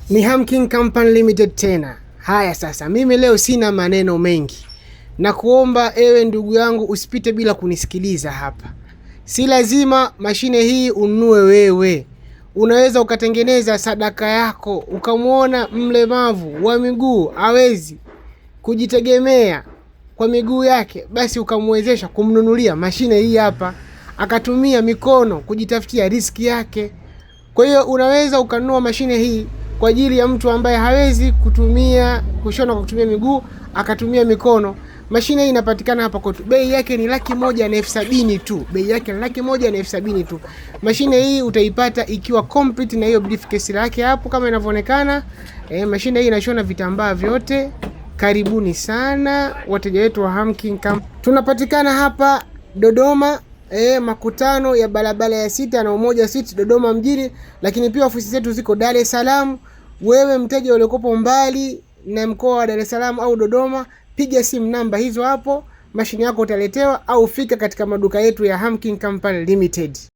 Ni Hamking Company Limited tena. Haya sasa, mimi leo sina maneno mengi, na kuomba ewe ndugu yangu usipite bila kunisikiliza hapa. Si lazima mashine hii ununue wewe. Unaweza ukatengeneza sadaka yako, ukamwona mlemavu wa miguu hawezi kujitegemea kwa miguu yake, basi ukamwezesha kumnunulia mashine hii hapa, akatumia mikono kujitafutia riziki yake. Kwa hiyo unaweza ukanunua mashine hii kwa ajili ya mtu ambaye hawezi kushona kwa kutumia miguu, akatumia mikono. Mashine hii inapatikana hapa kwetu. Bei yake ni 1,70,000 tu. Bei yake ni 1,70,000 tu. Mashine hii utaipata ikiwa complete na hiyo briefcase lake hapo kama inavyoonekana. Mashine hii inashona vitambaa vyote. Karibuni sana wateja wetu wa Hamking Company. Tunapatikana hapa Dodoma, makutano ya barabara ya 6 na Umoja Street Dodoma mjini, lakini pia ofisi zetu ziko Dar es Salaam. Wewe mteja uliokopo mbali na mkoa wa Dar es Salaam au Dodoma, piga simu namba hizo hapo, mashine yako utaletewa, au fika katika maduka yetu ya Hamking Company Limited.